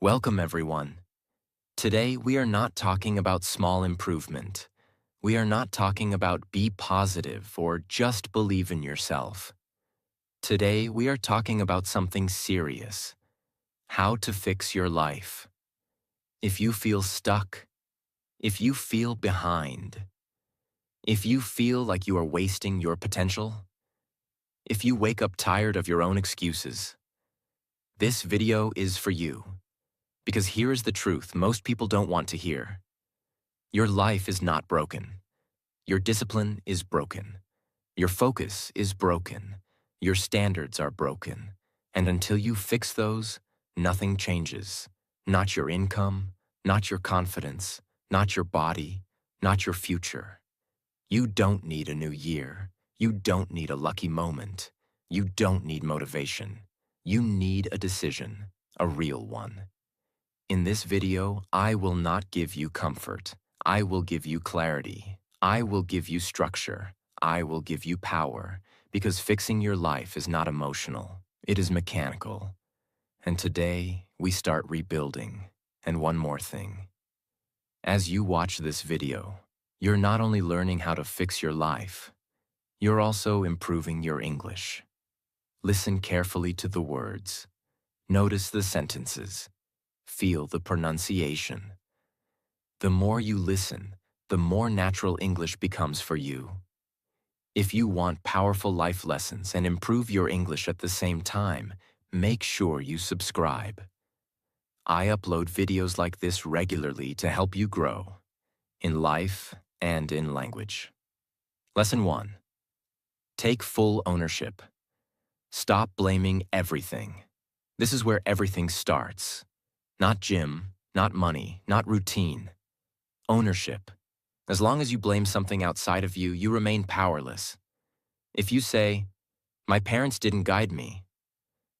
Welcome, everyone. Today, we are not talking about small improvement. We are not talking about be positive or just believe in yourself. Today, we are talking about something serious: how to fix your life. If you feel stuck, if you feel behind, if you feel like you are wasting your potential, if you wake up tired of your own excuses, this video is for you. Because here is the truth most people don't want to hear. Your life is not broken. Your discipline is broken. Your focus is broken. Your standards are broken. And until you fix those, nothing changes. Not your income, not your confidence, not your body, not your future. You don't need a new year. You don't need a lucky moment. You don't need motivation. You need a decision, a real one. In this video, I will not give you comfort. I will give you clarity. I will give you structure. I will give you power, because fixing your life is not emotional. It is mechanical. And today, we start rebuilding. And one more thing. As you watch this video, you're not only learning how to fix your life, you're also improving your English. Listen carefully to the words. Notice the sentences. Feel the pronunciation. The more you listen, the more natural English becomes for you. If you want powerful life lessons and improve your English at the same time, make sure you subscribe. I upload videos like this regularly to help you grow in life and in language. Lesson 1. Take full ownership. Stop blaming everything. This is where everything starts. Not gym, not money, not routine. Ownership. As long as you blame something outside of you, you remain powerless. If you say, "My parents didn't guide me,"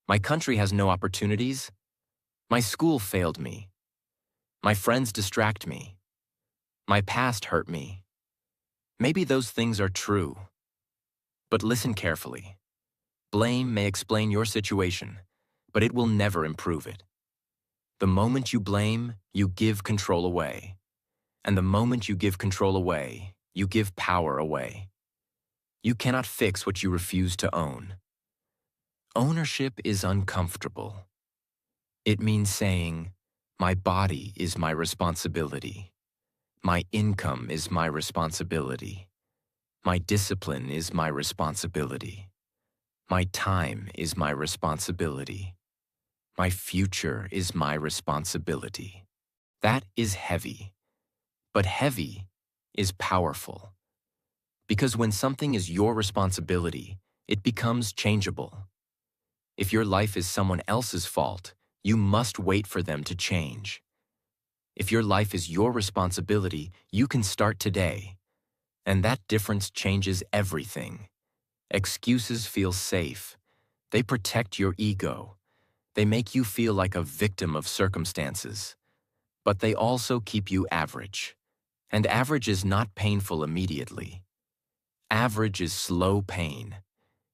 "My country has no opportunities," "My school failed me," "My friends distract me," "My past hurt me," maybe those things are true. But listen carefully. Blame may explain your situation, but it will never improve it. The moment you blame, you give control away. And the moment you give control away, you give power away. You cannot fix what you refuse to own. Ownership is uncomfortable. It means saying, "My body is my responsibility. My income is my responsibility. My discipline is my responsibility. My time is my responsibility. My future is my responsibility." That is heavy. But heavy is powerful. Because when something is your responsibility, it becomes changeable. If your life is someone else's fault, you must wait for them to change. If your life is your responsibility, you can start today. And that difference changes everything. Excuses feel safe. They protect your ego. They make you feel like a victim of circumstances. But they also keep you average. And average is not painful immediately. Average is slow pain.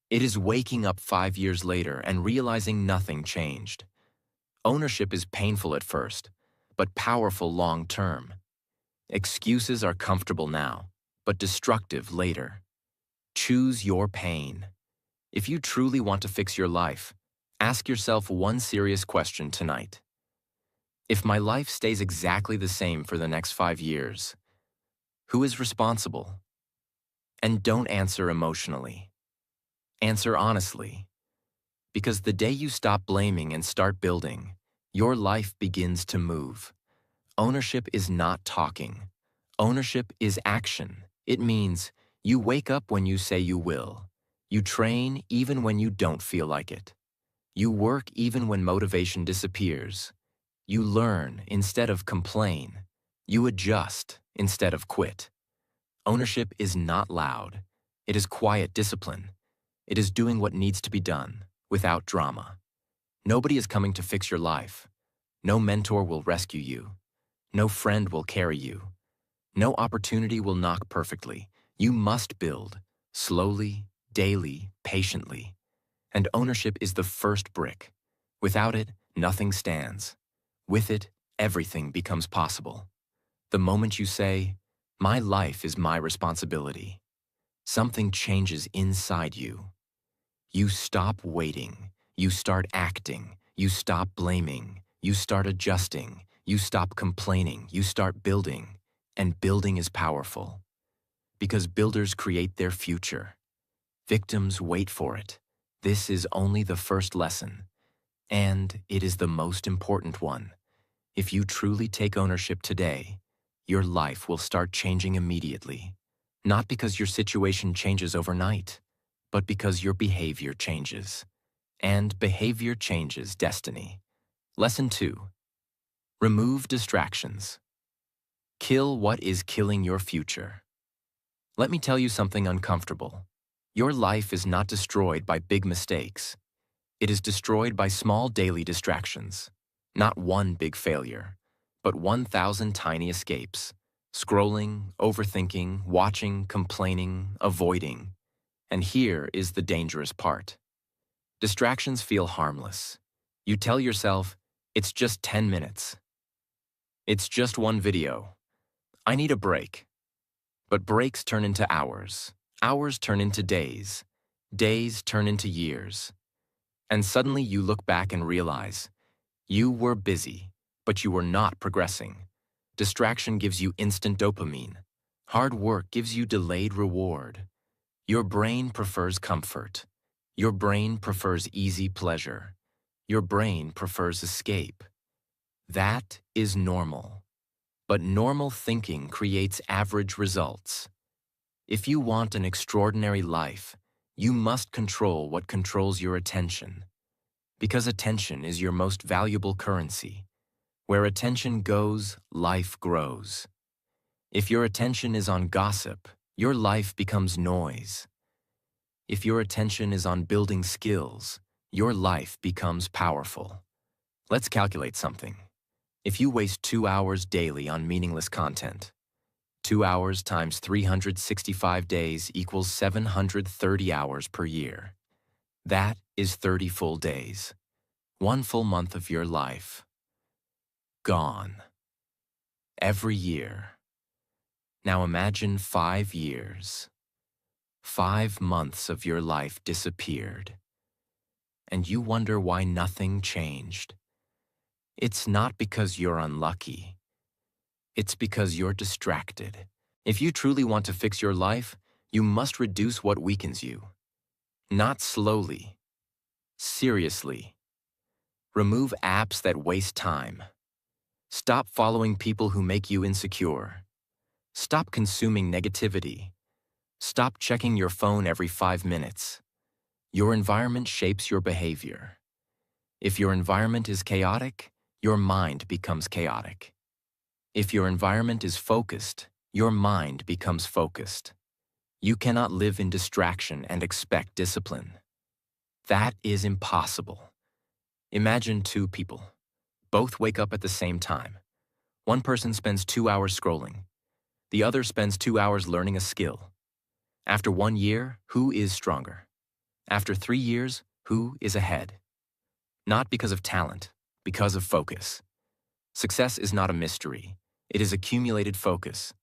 It is waking up 5 years later and realizing nothing changed. Ownership is painful at first, but powerful long term. Excuses are comfortable now, but destructive later. Choose your pain. If you truly want to fix your life, ask yourself one serious question tonight. If my life stays exactly the same for the next 5 years, who is responsible? And don't answer emotionally. Answer honestly. Because the day you stop blaming and start building, your life begins to move. Ownership is not talking. Ownership is action. It means you wake up when you say you will. You train even when you don't feel like it. You work even when motivation disappears. You learn instead of complain. You adjust instead of quit. Ownership is not loud. It is quiet discipline. It is doing what needs to be done, without drama. Nobody is coming to fix your life. No mentor will rescue you. No friend will carry you. No opportunity will knock perfectly. You must build, slowly, daily, patiently. And ownership is the first brick. Without it, nothing stands. With it, everything becomes possible. The moment you say, "My life is my responsibility," something changes inside you. You stop waiting. You start acting. You stop blaming. You start adjusting. You stop complaining. You start building. And building is powerful. Because builders create their future. Victims wait for it. This is only the first lesson. And it is the most important one. If you truly take ownership today, your life will start changing immediately. Not because your situation changes overnight, but because your behavior changes. And behavior changes destiny. Lesson 2. Remove distractions. Kill what is killing your future. Let me tell you something uncomfortable. Your life is not destroyed by big mistakes. It is destroyed by small daily distractions. Not one big failure, but 1,000 tiny escapes. Scrolling, overthinking, watching, complaining, avoiding. And here is the dangerous part. Distractions feel harmless. You tell yourself, it's just 10 minutes. It's just one video. I need a break. But breaks turn into hours. Hours turn into days. Days turn into years. And suddenly you look back and realize, you were busy, but you were not progressing. Distraction gives you instant dopamine. Hard work gives you delayed reward. Your brain prefers comfort. Your brain prefers easy pleasure. Your brain prefers escape. That is normal. But normal thinking creates average results. If you want an extraordinary life, you must control what controls your attention. Because attention is your most valuable currency. Where attention goes, life grows. If your attention is on gossip, your life becomes noise. If your attention is on building skills, your life becomes powerful. Let's calculate something. If you waste 2 hours daily on meaningless content, 2 hours times 365 days equals 730 hours per year. That is 30 full days. 1 full month of your life. Gone. Every year. Now imagine 5 years. 5 months of your life disappeared. And you wonder why nothing changed. It's not because you're unlucky. It's because you're distracted. If you truly want to fix your life, you must reduce what weakens you. Not slowly. Seriously. Remove apps that waste time. Stop following people who make you insecure. Stop consuming negativity. Stop checking your phone every 5 minutes. Your environment shapes your behavior. If your environment is chaotic, your mind becomes chaotic. If your environment is focused, your mind becomes focused. You cannot live in distraction and expect discipline. That is impossible. Imagine 2 people. Both wake up at the same time. One person spends 2 hours scrolling. The other spends 2 hours learning a skill. After 1 year, who is stronger? After 3 years, who is ahead? Not because of talent, because of focus. Success is not a mystery. It is accumulated focus.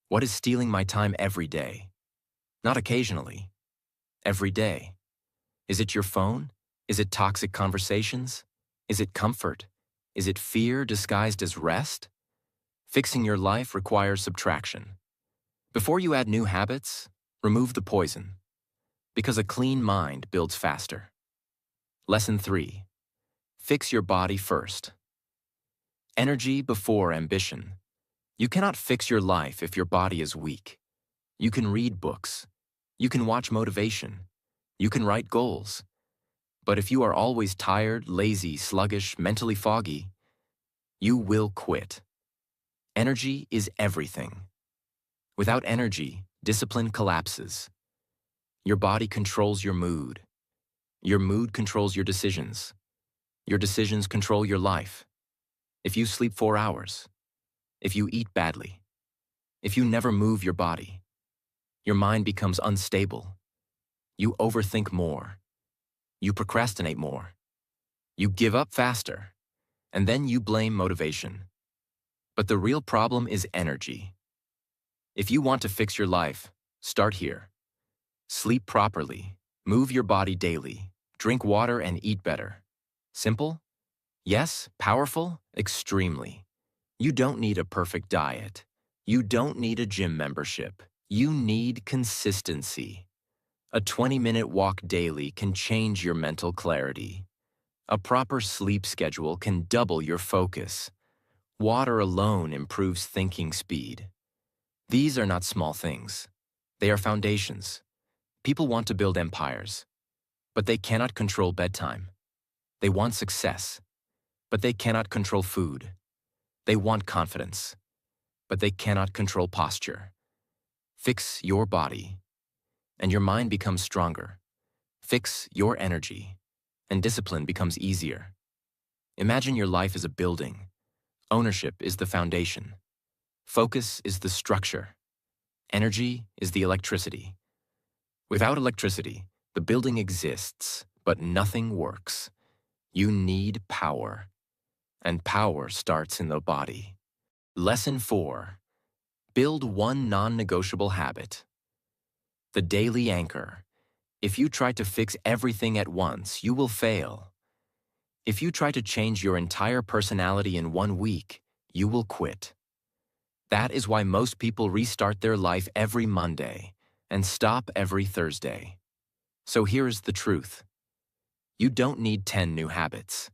What is stealing my time every day? Not occasionally. Every day. Is it your phone? Is it toxic conversations? Is it comfort? Is it fear disguised as rest? Fixing your life requires subtraction. Before you add new habits, remove the poison. Because a clean mind builds faster. Lesson 3. Fix your body first. Energy before ambition. You cannot fix your life if your body is weak. You can read books. You can watch motivation. You can write goals. But if you are always tired, lazy, sluggish, mentally foggy, you will quit. Energy is everything. Without energy, discipline collapses. Your body controls your mood. Your mood controls your decisions. Your decisions control your life. If you sleep 4 hours, if you eat badly, if you never move your body, your mind becomes unstable. You overthink more. You procrastinate more. You give up faster. And then you blame motivation. But the real problem is energy. If you want to fix your life, start here. Sleep properly, move your body daily, drink water and eat better. Simple? Yes. Powerful? Extremely. You don't need a perfect diet. You don't need a gym membership. You need consistency. A 20-minute walk daily can change your mental clarity. A proper sleep schedule can double your focus. Water alone improves thinking speed. These are not small things. They are foundations. People want to build empires, but they cannot control bedtime. They want success, but they cannot control food. They want confidence, but they cannot control posture. Fix your body, and your mind becomes stronger. Fix your energy, and discipline becomes easier. Imagine your life as a building. Ownership is the foundation. Focus is the structure. Energy is the electricity. Without electricity, the building exists, but nothing works. You need power, and power starts in the body. Lesson 4. Build one non-negotiable habit. The daily anchor. If you try to fix everything at once, you will fail. If you try to change your entire personality in 1 week, you will quit. That is why most people restart their life every Monday and stop every Thursday. So here is the truth. You don't need 10 new habits.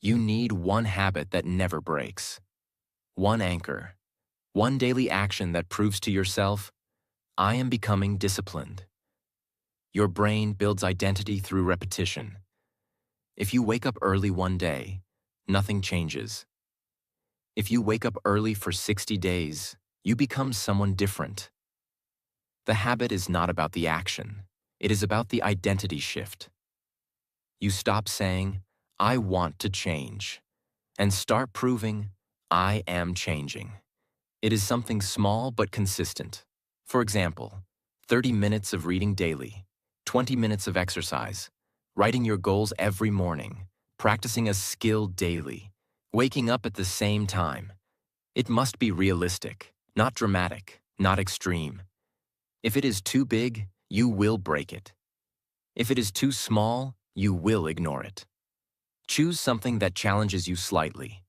You need one habit that never breaks. One anchor. One daily action that proves to yourself, I am becoming disciplined. Your brain builds identity through repetition. If you wake up early one day, nothing changes. If you wake up early for 60 days, you become someone different. The habit is not about the action. It is about the identity shift. You stop saying, I want to change, and start proving, I am changing. It is something small but consistent. For example, 30 minutes of reading daily, 20 minutes of exercise, writing your goals every morning, practicing a skill daily, waking up at the same time. It must be realistic, not dramatic, not extreme. If it is too big, you will break it. If it is too small, you will ignore it. Choose something that challenges you slightly.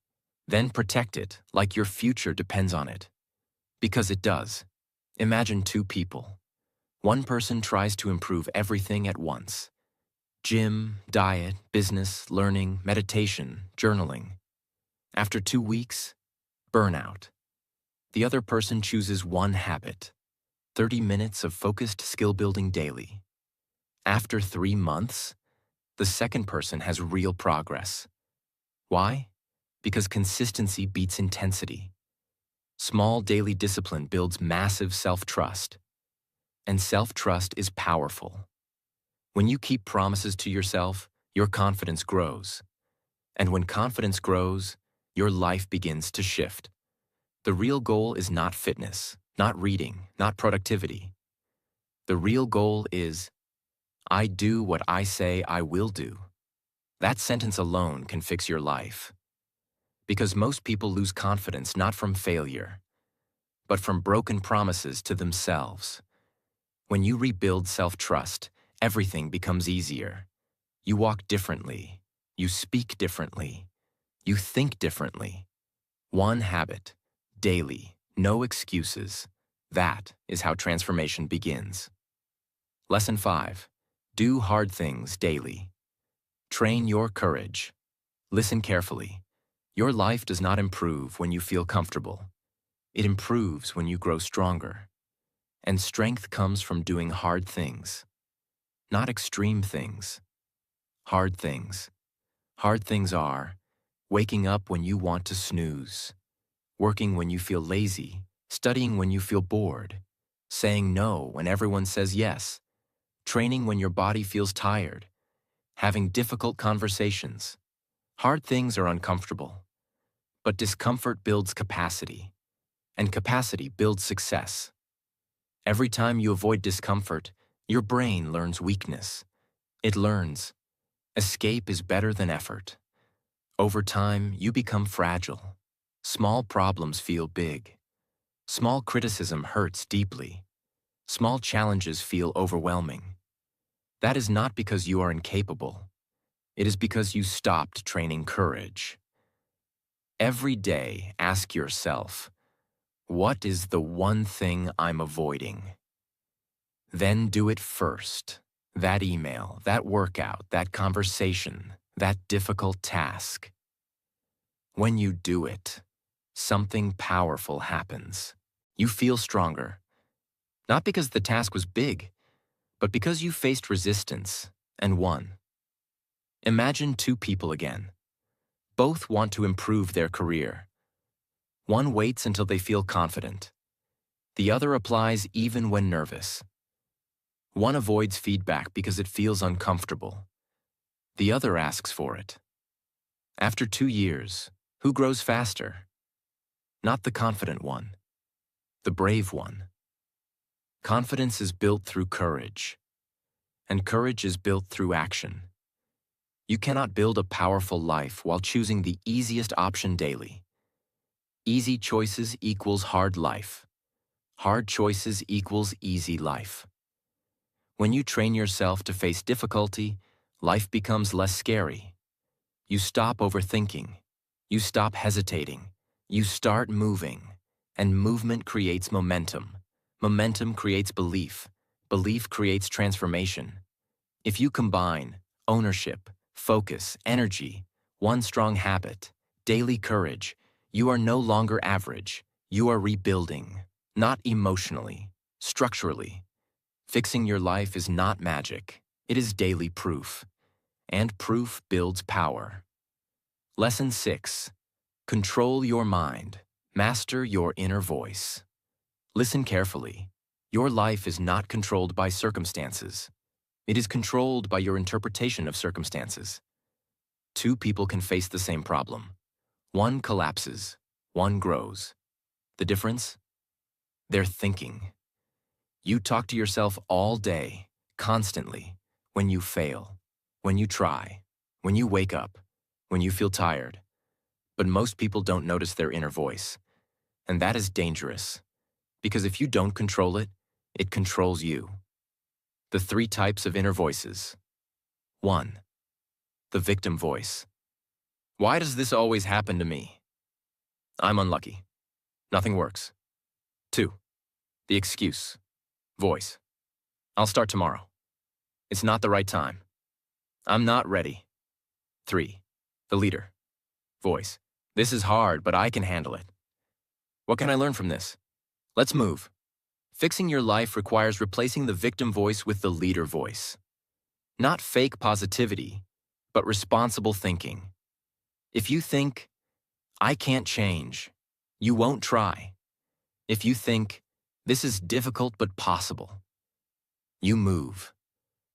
Then protect it like your future depends on it. Because it does. Imagine 2 people. One person tries to improve everything at once. Gym, diet, business, learning, meditation, journaling. After 2 weeks, burnout. The other person chooses one habit, 30 minutes of focused skill building daily. After 3 months, the second person has real progress. Why? Because consistency beats intensity. Small daily discipline builds massive self-trust. And self-trust is powerful. When you keep promises to yourself, your confidence grows. And when confidence grows, your life begins to shift. The real goal is not fitness, not reading, not productivity. The real goal is, I do what I say I will do. That sentence alone can fix your life. Because most people lose confidence not from failure, but from broken promises to themselves. When you rebuild self-trust, everything becomes easier. You walk differently. You speak differently. You think differently. One habit, daily, no excuses. That is how transformation begins. Lesson 5. Do hard things daily. Train your courage. Listen carefully. Your life does not improve when you feel comfortable. It improves when you grow stronger. And strength comes from doing hard things. Not extreme things. Hard things. Hard things are waking up when you want to snooze, working when you feel lazy, studying when you feel bored, saying no when everyone says yes, training when your body feels tired, having difficult conversations. Hard things are uncomfortable, but discomfort builds capacity, and capacity builds success. Every time you avoid discomfort, your brain learns weakness. It learns, escape is better than effort. Over time, you become fragile. Small problems feel big. Small criticism hurts deeply. Small challenges feel overwhelming. That is not because you are incapable. It is because you stopped training courage. Every day, ask yourself, what is the one thing I'm avoiding? Then do it first. That email, that workout, that conversation, that difficult task. When you do it, something powerful happens. You feel stronger. Not because the task was big, but because you faced resistance and won. Imagine two people again. Both want to improve their career. One waits until they feel confident. The other applies even when nervous. One avoids feedback because it feels uncomfortable. The other asks for it. After 2 years, who grows faster? Not the confident one, the brave one. Confidence is built through courage, and courage is built through action. You cannot build a powerful life while choosing the easiest option daily. Easy choices equals hard life. Hard choices equals easy life. When you train yourself to face difficulty, life becomes less scary. You stop overthinking. You stop hesitating. You start moving. And movement creates momentum. Momentum creates belief. Belief creates transformation. If you combine ownership, focus, energy, one strong habit, daily courage, you are no longer average. You are rebuilding, not emotionally, structurally. Fixing your life is not magic. It is daily proof. And proof builds power. Lesson 6. Control your mind. Master your inner voice. Listen carefully. Your life is not controlled by circumstances. It is controlled by your interpretation of circumstances. Two people can face the same problem. One collapses, one grows. The difference? Their thinking. You talk to yourself all day, constantly, when you fail, when you try, when you wake up, when you feel tired. But most people don't notice their inner voice. And that is dangerous, because if you don't control it, it controls you. The 3 types of inner voices. 1. The victim voice. Why does this always happen to me? I'm unlucky. Nothing works. 2. The excuse voice. I'll start tomorrow. It's not the right time. I'm not ready. 3. The leader voice. This is hard, but I can handle it. What can I learn from this? Let's move. Fixing your life requires replacing the victim voice with the leader voice. Not fake positivity, but responsible thinking. If you think, I can't change, you won't try. If you think, this is difficult but possible, you move.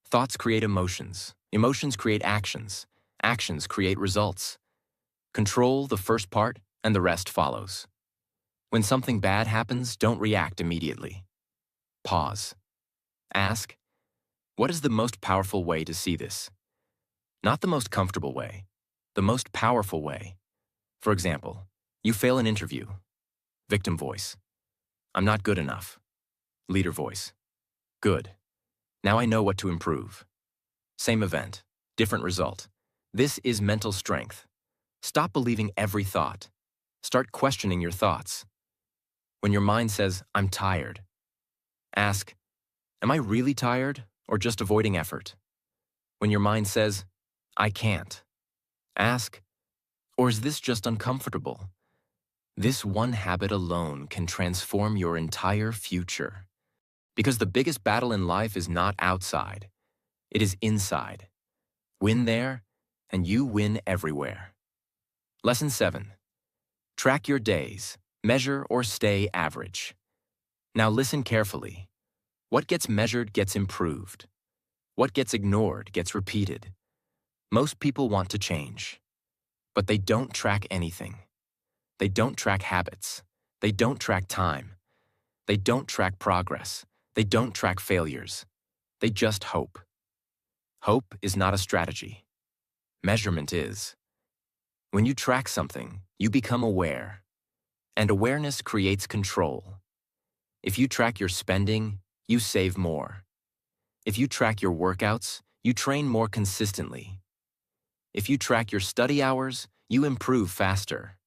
Thoughts create emotions. Emotions create actions. Actions create results. Control the first part, and the rest follows. When something bad happens, don't react immediately. Pause. Ask, what is the most powerful way to see this? Not the most comfortable way, the most powerful way. For example, you fail an interview. Victim voice. I'm not good enough. Leader voice. Good. Now I know what to improve. Same event, different result. This is mental strength. Stop believing every thought. Start questioning your thoughts. When your mind says, I'm tired, ask, am I really tired or just avoiding effort? When your mind says, I can't, ask, or is this just uncomfortable? This one habit alone can transform your entire future. Because the biggest battle in life is not outside, it is inside. Win there, and you win everywhere. Lesson 7. Track your days. Measure or stay average. Now listen carefully. What gets measured gets improved. What gets ignored gets repeated. Most people want to change, but they don't track anything. They don't track habits. They don't track time. They don't track progress. They don't track failures. They just hope. Hope is not a strategy. Measurement is. When you track something, you become aware, and awareness creates control. If you track your spending, you save more. If you track your workouts, you train more consistently. If you track your study hours, you improve faster.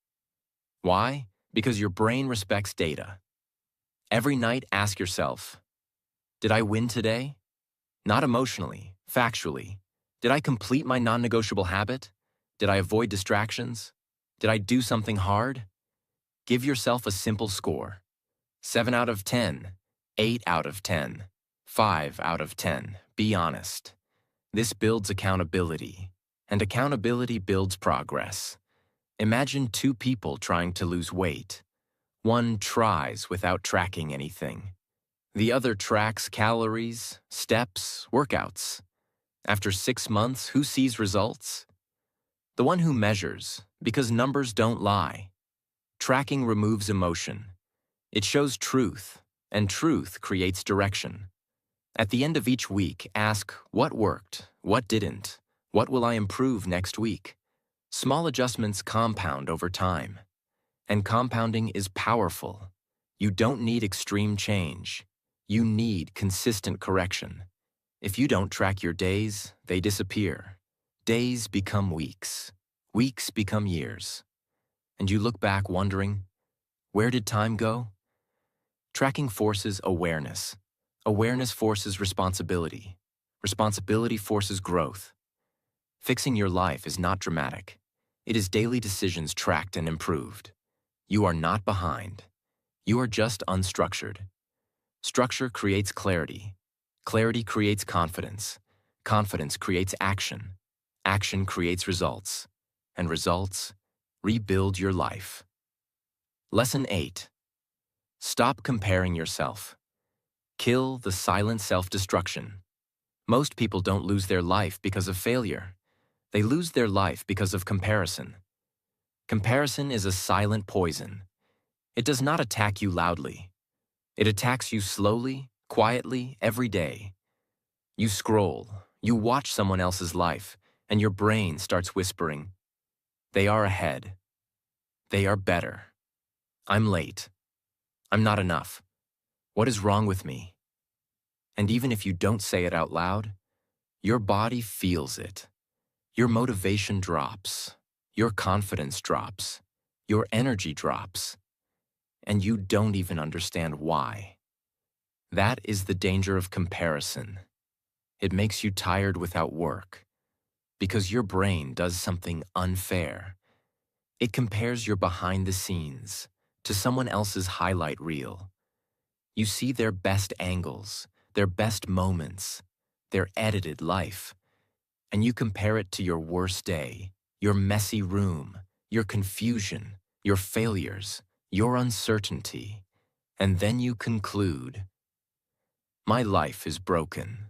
Why? Because your brain respects data. Every night, ask yourself, did I win today? Not emotionally, factually. Did I complete my non-negotiable habit? Did I avoid distractions? Did I do something hard? Give yourself a simple score. 7 out of 10, 8 out of 10, 5 out of 10. Be honest. This builds accountability, and accountability builds progress. Imagine two people trying to lose weight. One tries without tracking anything. The other tracks calories, steps, workouts. After 6 months, who sees results? The one who measures, because numbers don't lie. Tracking removes emotion. It shows truth, and truth creates direction. At the end of each week, ask what worked, what didn't, what will I improve next week? Small adjustments compound over time. And compounding is powerful. You don't need extreme change. You need consistent correction. If you don't track your days, they disappear. Days become weeks. Weeks become years. And you look back wondering, where did time go? Tracking forces awareness. Awareness forces responsibility. Responsibility forces growth. Fixing your life is not dramatic. It is daily decisions tracked and improved. You are not behind. You are just unstructured. Structure creates clarity. Clarity creates confidence. Confidence creates action. Action creates results. And results rebuild your life. Lesson 8. Stop comparing yourself. Kill the silent self-destruction. Most people don't lose their life because of failure. They lose their life because of comparison. Comparison is a silent poison. It does not attack you loudly. It attacks you slowly, quietly, every day. You scroll, you watch someone else's life, and your brain starts whispering, they are ahead. They are better. I'm late. I'm not enough. What is wrong with me? And even if you don't say it out loud, your body feels it. Your motivation drops. Your confidence drops. Your energy drops. And you don't even understand why. That is the danger of comparison. It makes you tired without work, because your brain does something unfair. It compares your behind the scenes to someone else's highlight reel. You see their best angles, their best moments, their edited life, and you compare it to your worst day, your messy room, your confusion, your failures, your uncertainty, and then you conclude, my life is broken.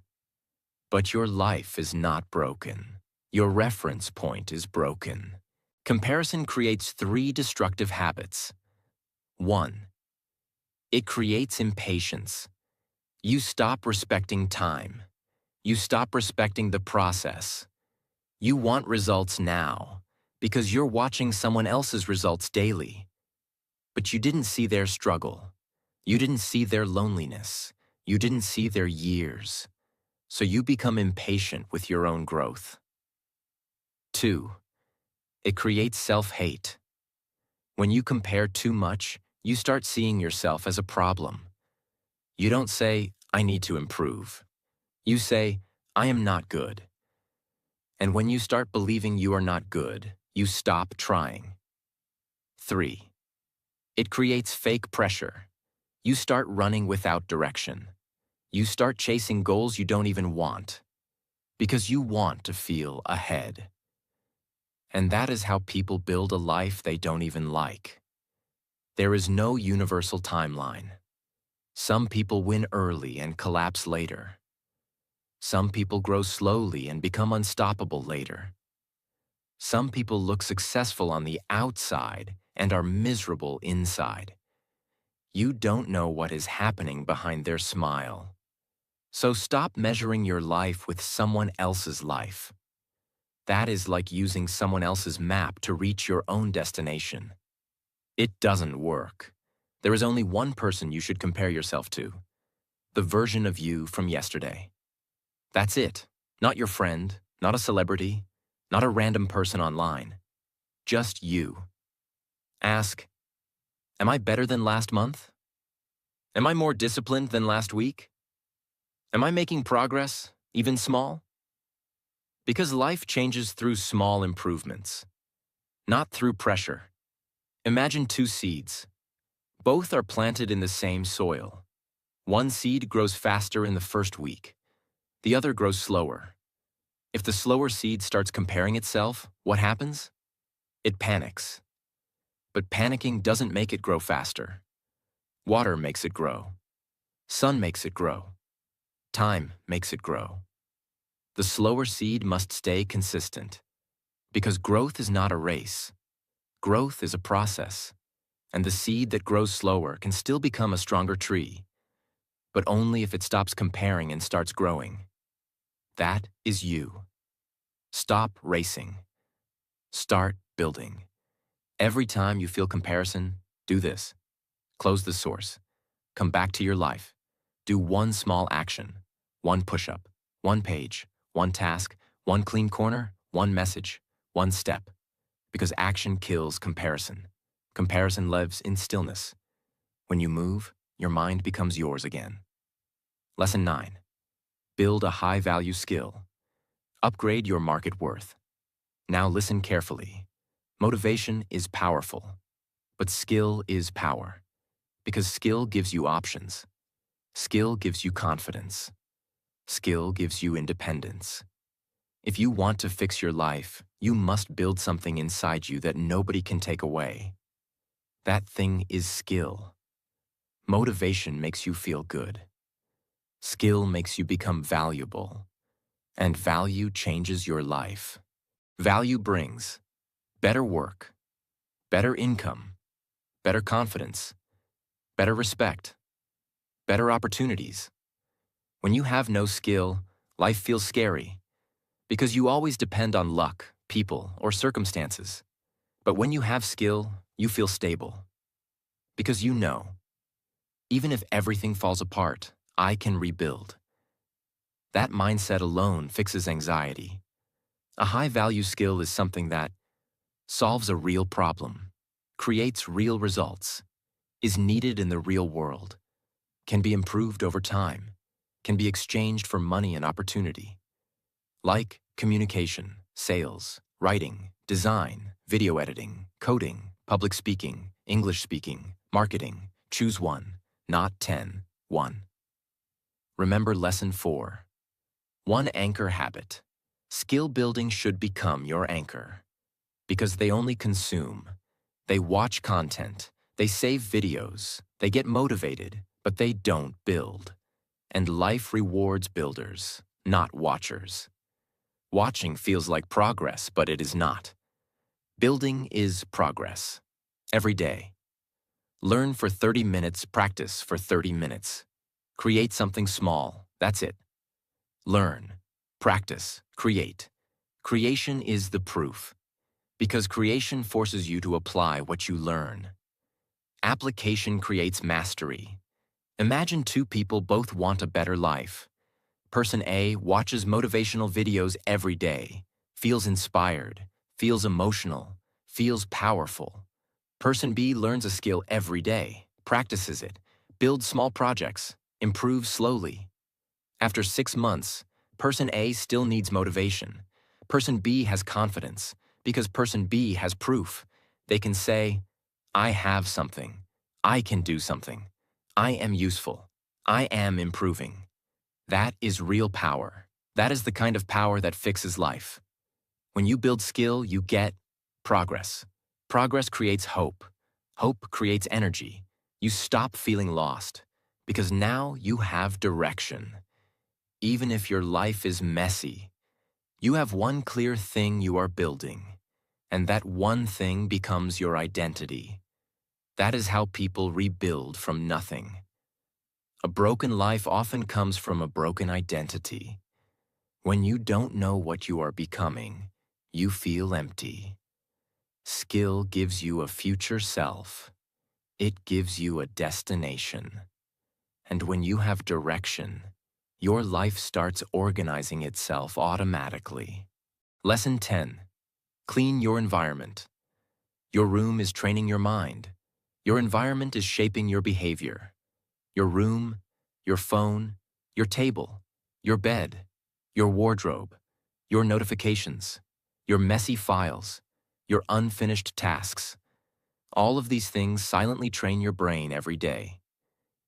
But your life is not broken. Your reference point is broken. Comparison creates 3 destructive habits. 1. It creates impatience. You stop respecting time. You stop respecting the process. You want results now because you're watching someone else's results daily. But you didn't see their struggle. You didn't see their loneliness. You didn't see their years. So you become impatient with your own growth. 2. It creates self-hate. When you compare too much, you start seeing yourself as a problem. You don't say, I need to improve. You say, I am not good. And when you start believing you are not good, you stop trying. 3. It creates fake pressure. You start running without direction. You start chasing goals you don't even want, because you want to feel ahead. And that is how people build a life they don't even like. There is no universal timeline. Some people win early and collapse later. Some people grow slowly and become unstoppable later. Some people look successful on the outside and are miserable inside. You don't know what is happening behind their smile. So stop measuring your life with someone else's life. That is like using someone else's map to reach your own destination. It doesn't work. There is only one person you should compare yourself to, the version of you from yesterday. That's it. Not your friend, not a celebrity, not a random person online. Just you. Ask, am I better than last month? Am I more disciplined than last week? Am I making progress, even small? Because life changes through small improvements, not through pressure. Imagine two seeds. Both are planted in the same soil. One seed grows faster in the first week. The other grows slower. If the slower seed starts comparing itself, what happens? It panics. But panicking doesn't make it grow faster. Water makes it grow. Sun makes it grow. Time makes it grow. The slower seed must stay consistent, because growth is not a race. Growth is a process, and the seed that grows slower can still become a stronger tree, but only if it stops comparing and starts growing. That is you. Stop racing. Start building. Every time you feel comparison, do this. Close the source. Come back to your life. Do one small action, one push-up, one page, one task, one clean corner, one message, one step. Because action kills comparison. Comparison lives in stillness. When you move, your mind becomes yours again. Lesson 9. Build a high-value skill. Upgrade your market worth. Now listen carefully. Motivation is powerful, but skill is power. Because skill gives you options. Skill gives you confidence. Skill gives you independence. If you want to fix your life, you must build something inside you that nobody can take away. That thing is skill. Motivation makes you feel good. Skill makes you become valuable. And value changes your life. Value brings better work, better income, better confidence, better respect, better opportunities. When you have no skill, life feels scary, because you always depend on luck, people, or circumstances. But when you have skill, you feel stable. Because you know, even if everything falls apart, I can rebuild. That mindset alone fixes anxiety. A high-value skill is something that solves a real problem, creates real results, is needed in the real world, can be improved over time, can be exchanged for money and opportunity. Like communication, sales, writing, design, video editing, coding, public speaking, English speaking, marketing. Choose one, not 10. One. Remember lesson 4. One anchor habit. Skill building should become your anchor. Because they only consume. They watch content. They save videos. They get motivated, but they don't build. And life rewards builders, not watchers. Watching feels like progress, but it is not. Building is progress. Every day. Learn for 30 minutes, practice for 30 minutes. Create something small, that's it. Learn, practice, create. Creation is the proof. Because creation forces you to apply what you learn. Application creates mastery. Imagine two people both want a better life. Person A watches motivational videos every day, feels inspired, feels emotional, feels powerful. Person B learns a skill every day, practices it, builds small projects, improves slowly. After 6 months, Person A still needs motivation. Person B has confidence, because Person B has proof. They can say, I have something. I can do something. I am useful. I am improving. That is real power. That is the kind of power that fixes life. When you build skill, you get progress. Progress creates hope. Hope creates energy. You stop feeling lost, because now you have direction. Even if your life is messy, you have one clear thing you are building, and that one thing becomes your identity. That is how people rebuild from nothing. A broken life often comes from a broken identity. When you don't know what you are becoming, you feel empty. Skill gives you a future self. It gives you a destination. And when you have direction, your life starts organizing itself automatically. Lesson 10. Clean your environment. Your room is training your mind. Your environment is shaping your behavior. Your room, your phone, your table, your bed, your wardrobe, your notifications, your messy files, your unfinished tasks. All of these things silently train your brain every day.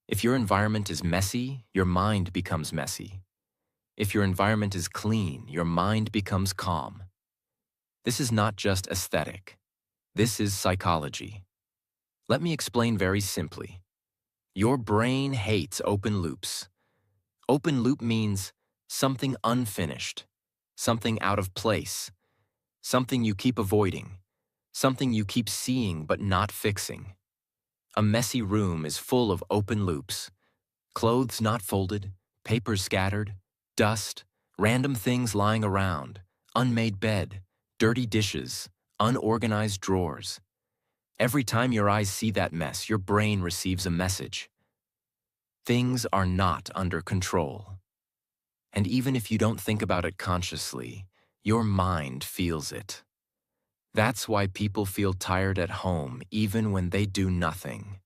If your environment is messy, your mind becomes messy. If your environment is clean, your mind becomes calm. This is not just aesthetic. This is psychology. Let me explain very simply. Your brain hates open loops. Open loop means something unfinished, something out of place, something you keep avoiding, something you keep seeing but not fixing. A messy room is full of open loops. Clothes not folded, papers scattered, dust, random things lying around, unmade bed, dirty dishes, unorganized drawers. Every time your eyes see that mess, your brain receives a message. Things are not under control. And even if you don't think about it consciously, your mind feels it. That's why people feel tired at home even when they do nothing.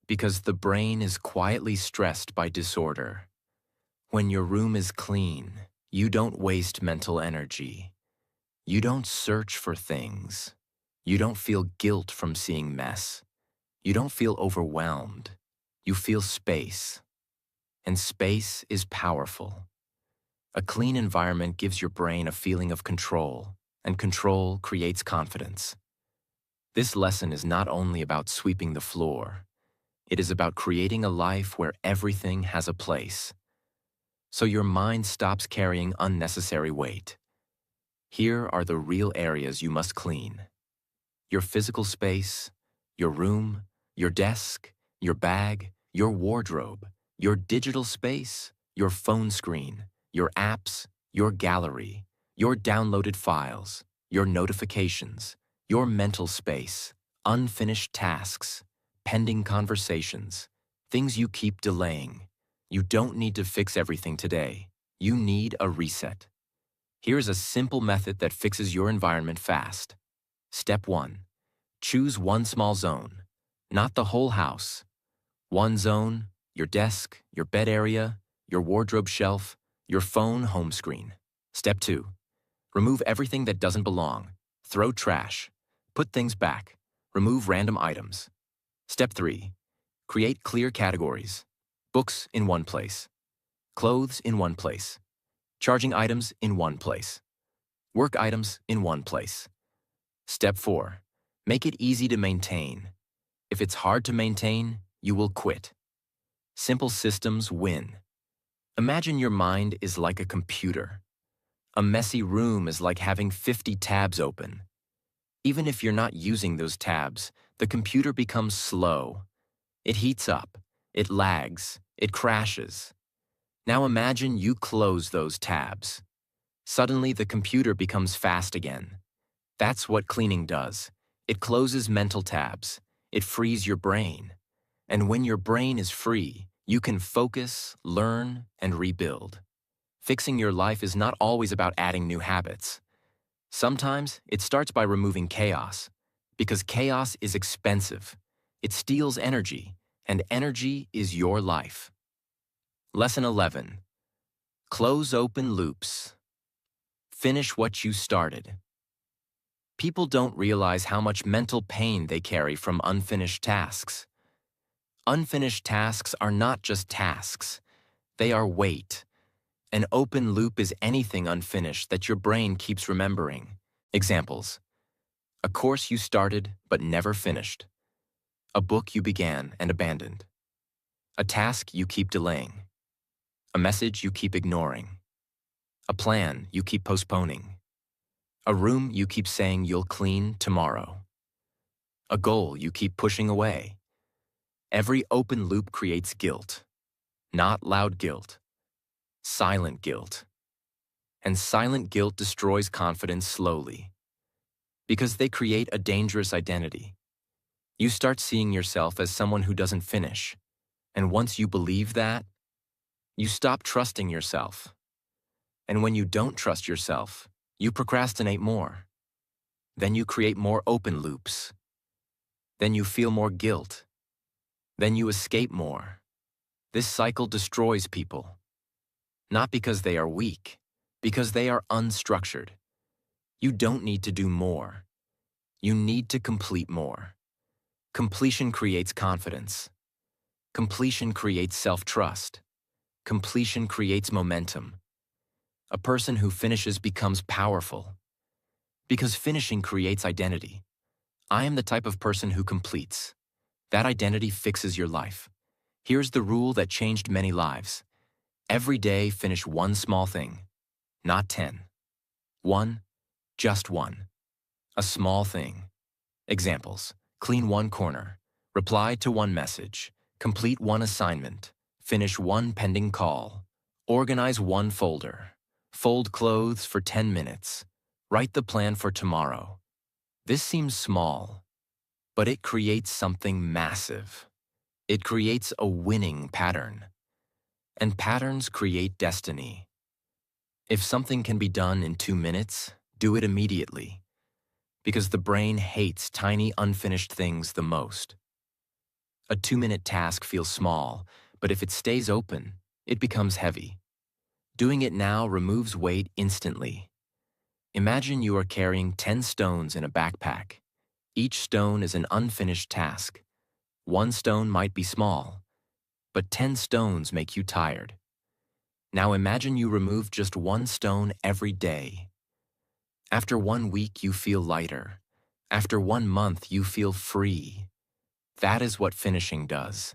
Because the brain is quietly stressed by disorder. When your room is clean, you don't waste mental energy. You don't search for things. You don't feel guilt from seeing mess. You don't feel overwhelmed. You feel space. And space is powerful. A clean environment gives your brain a feeling of control, and control creates confidence. This lesson is not only about sweeping the floor. It is about creating a life where everything has a place. So your mind stops carrying unnecessary weight. Here are the real areas you must clean. Your physical space, your room, your desk, your bag, your wardrobe, your digital space, your phone screen, your apps, your gallery, your downloaded files, your notifications, your mental space, unfinished tasks, pending conversations, things you keep delaying. You don't need to fix everything today. You need a reset. Here's a simple method that fixes your environment fast. Step 1. Choose one small zone, not the whole house. One zone, your desk, your bed area, your wardrobe shelf, your phone home screen. Step 2. Remove everything that doesn't belong. Throw trash. Put things back. Remove random items. Step 3. Create clear categories. Books in one place. Clothes in one place. Charging items in one place. Work items in one place. Step 4. Make it easy to maintain. If it's hard to maintain, you will quit. Simple systems win. Imagine your mind is like a computer. A messy room is like having 50 tabs open. Even if you're not using those tabs, the computer becomes slow. It heats up, it lags, it crashes. Now imagine you close those tabs. Suddenly the computer becomes fast again. That's what cleaning does. It closes mental tabs. It frees your brain. And when your brain is free, you can focus, learn, and rebuild. Fixing your life is not always about adding new habits. Sometimes it starts by removing chaos, because chaos is expensive. It steals energy, and energy is your life. Lesson 11. Close open loops. Finish what you started. People don't realize how much mental pain they carry from unfinished tasks. Unfinished tasks are not just tasks. They are weight. An open loop is anything unfinished that your brain keeps remembering. Examples: a course you started but never finished. A book you began and abandoned. A task you keep delaying. A message you keep ignoring. A plan you keep postponing. A room you keep saying you'll clean tomorrow. A goal you keep pushing away. Every open loop creates guilt. Not loud guilt. Silent guilt. And silent guilt destroys confidence slowly. Because they create a dangerous identity. You start seeing yourself as someone who doesn't finish. And once you believe that, you stop trusting yourself. And when you don't trust yourself, you procrastinate more. Then you create more open loops. Then you feel more guilt. Then you escape more. This cycle destroys people. Not because they are weak, because they are unstructured. You don't need to do more. You need to complete more. Completion creates confidence. Completion creates self-trust. Completion creates momentum. A person who finishes becomes powerful. Because finishing creates identity. I am the type of person who completes. That identity fixes your life. Here's the rule that changed many lives. Every day, finish one small thing, not 10. One, just one. A small thing. Examples: clean one corner, reply to one message, complete one assignment, finish one pending call, organize one folder, fold clothes for 10 minutes, write the plan for tomorrow. This seems small, but it creates something massive. It creates a winning pattern. And patterns create destiny. If something can be done in 2 minutes, do it immediately. Because the brain hates tiny, unfinished things the most. A 2-minute task feels small, but if it stays open, it becomes heavy. Doing it now removes weight instantly. Imagine you are carrying 10 stones in a backpack. Each stone is an unfinished task. One stone might be small, but 10 stones make you tired. Now imagine you remove just one stone every day. After 1 week, you feel lighter. After 1 month, you feel free. That is what finishing does.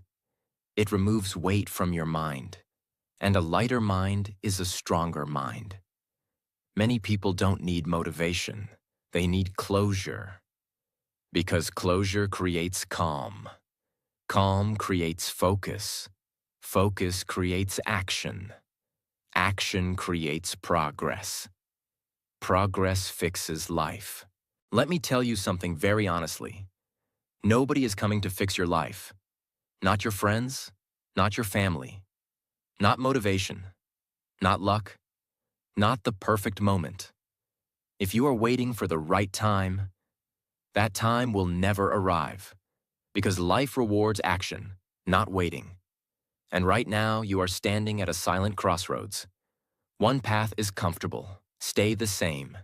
It removes weight from your mind. And a lighter mind is a stronger mind. Many people don't need motivation. They need closure. Because closure creates calm. Calm creates focus. Focus creates action. Action creates progress. Progress fixes life. Let me tell you something very honestly. Nobody is coming to fix your life. Not your friends, not your family, not motivation, not luck, not the perfect moment. If you are waiting for the right time, that time will never arrive. Because life rewards action, not waiting. And right now, you are standing at a silent crossroads. One path is comfortable. Stay the same.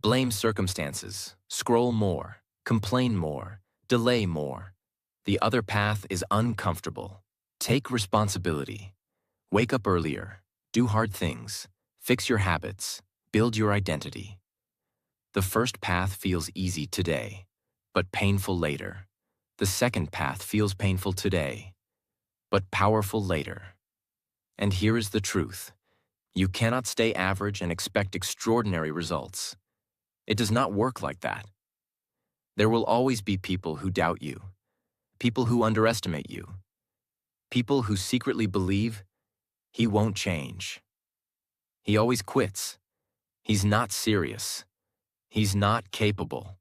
Blame circumstances. Scroll more. Complain more. Delay more. The other path is uncomfortable. Take responsibility. Wake up earlier. Do hard things. Fix your habits. Build your identity. The first path feels easy today, but painful later. The second path feels painful today, but powerful later. And here is the truth. You cannot stay average and expect extraordinary results. It does not work like that. There will always be people who doubt you, people who underestimate you, people who secretly believe he won't change. He always quits. He's not serious. He's not capable.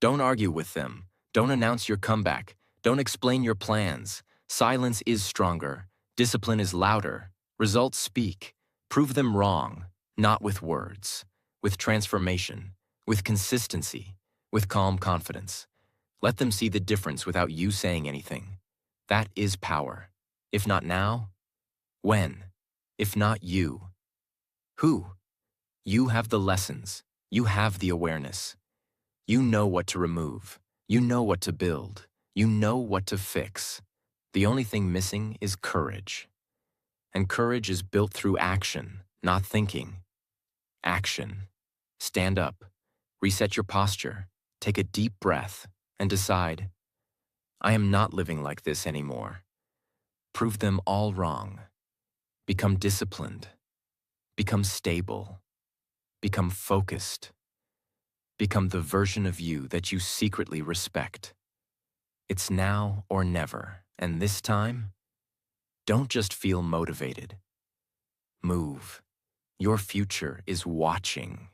Don't argue with them. Don't announce your comeback. Don't explain your plans. Silence is stronger. Discipline is louder. Results speak. Prove them wrong, not with words, with transformation, with consistency, with calm confidence. Let them see the difference without you saying anything. That is power. If not now, when? If not you, who? You have the lessons. You have the awareness. You know what to remove. You know what to build. You know what to fix. The only thing missing is courage. And courage is built through action, not thinking. Action. Stand up. Reset your posture. Take a deep breath and decide, I am not living like this anymore. Prove them all wrong. Become disciplined. Become stable. Become focused. Become the version of you that you secretly respect. It's now or never, and this time, don't just feel motivated. Move. Your future is watching.